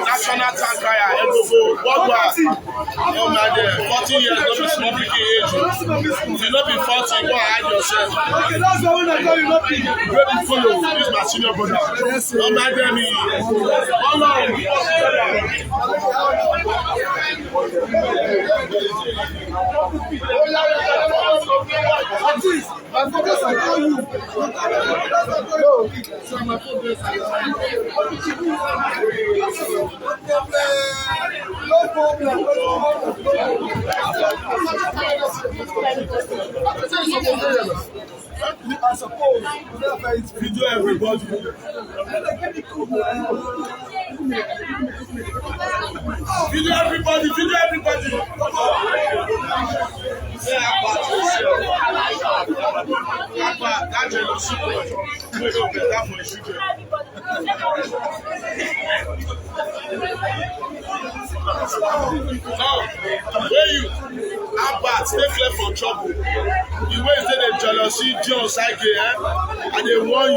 National tank fire, what was 40 years, not be small picking age. If you not be 40, go hide yourself. Okay, that's the one I tell you not to. Baby follow, this my senior brother. Don't mind them. My focus I tell you. No, so my focus I tell you. No problem. I suppose Video everybody. Video everybody. Where you? Abba, stay clear from trouble. The way they jealousy, Dion, Osagie, and they warn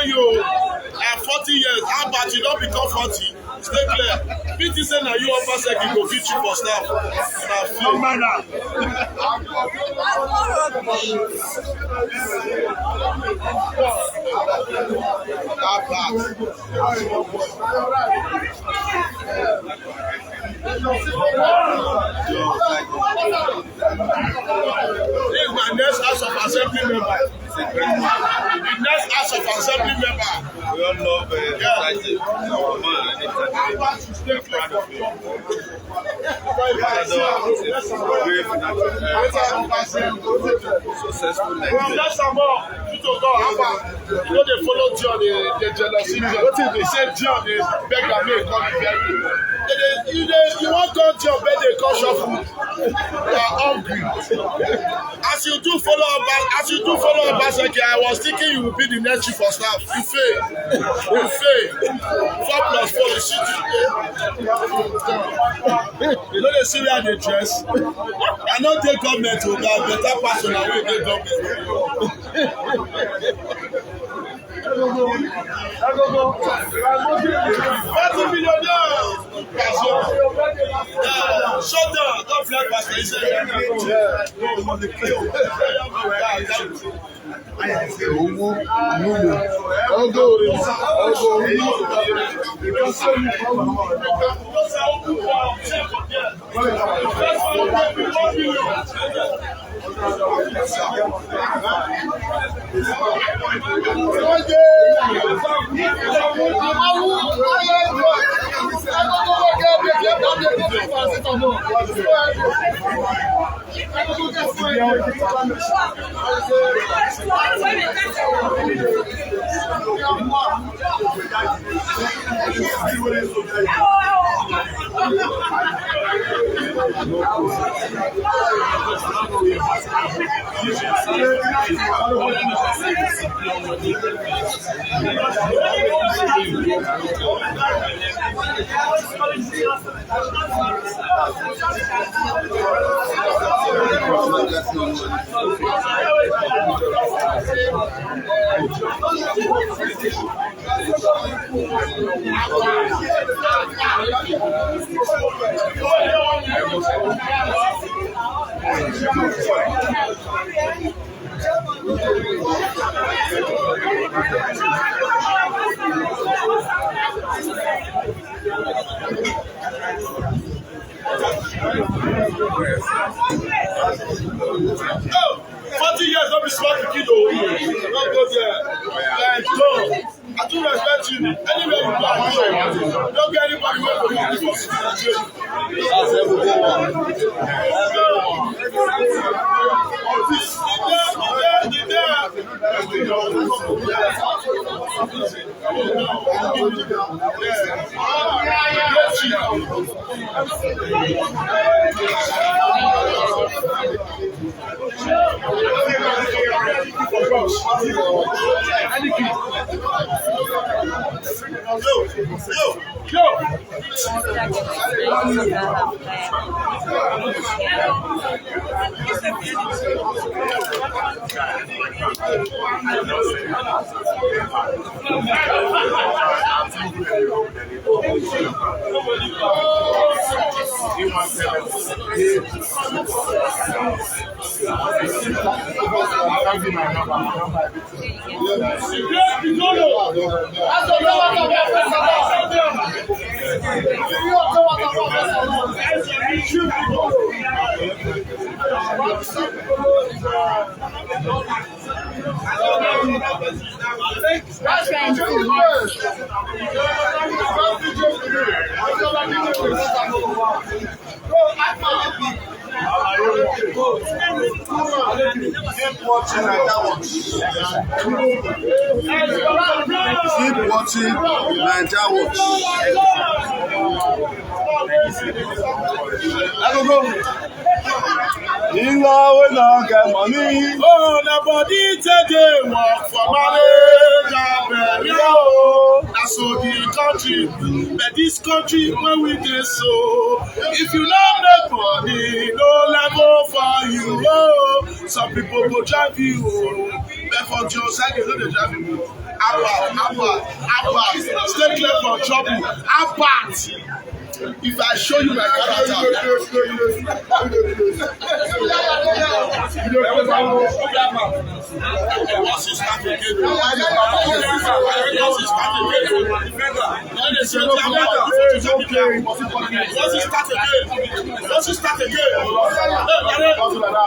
you. At 40 years, Abba, you don't become 40. Stay clear. PT say na you Osagie go fit you for staff. No manner. This is my next House of Assembly member. The next House of Assembly member. We all love excited. Stay proud of you. Successful You know they follow Dion, they jealousy. What they say Dion, they beg and make come very. You want to Dion, but they call shuffle. You are hungry. As you do follow Osagie, I was thinking you would be the next chief of staff. You fail. 4+4 is you know they see where they dress. I know they government will have better person than we they Shut down. Don't fly past the Oh, 40 years, don't be smart to kid. Don't go there. Like, no. I do respect you. Anywhere you go, don't get anybody where you Keep watching Naija Watch. Go. In law we not get money. Oh, nobody today work for marriage and burial. That's so the country, but this country where we dey so. If you don't make money, no level for you. Oh, some people go drive you. But for Osagie, no dey drive you. Apart. Stay clear from trouble. Apart. If I show you my character, once you start again,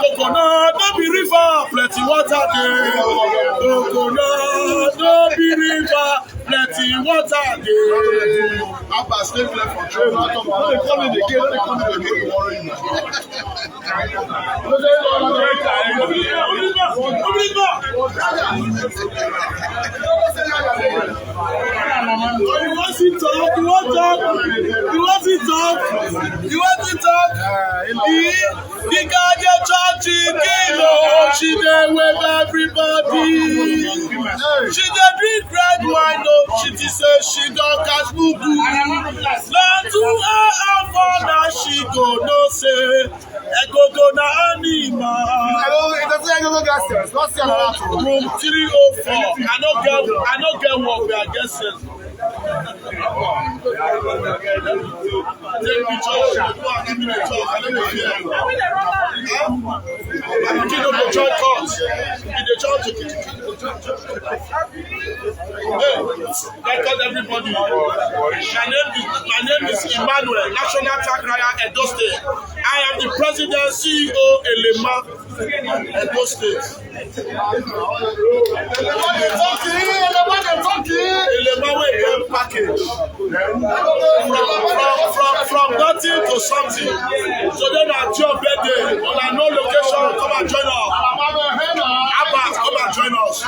coconut, no be river, plenty water there. Coconut, no be river, plenty water there. Abba, stay clear from trouble. They come in again, worry you. You want to talk? The guy dey church kilo, she dey with everybody. She dey drink red wine, no, she dey say she don catch mugu. Na to her father she go know say Egogo na animal. Room 304. I no get work, we are get sense. Take me church, give me the talk. I don't know. My pikin no go join court. He dey join Hey, welcome everybody. My name is Emmanuel, National Track Rider, Edo State. I am the President CEO Elema, Edo State. Elema wey get package from nothing to something. So then at your birthday, on a no location, come and join us. Abba, come and join us.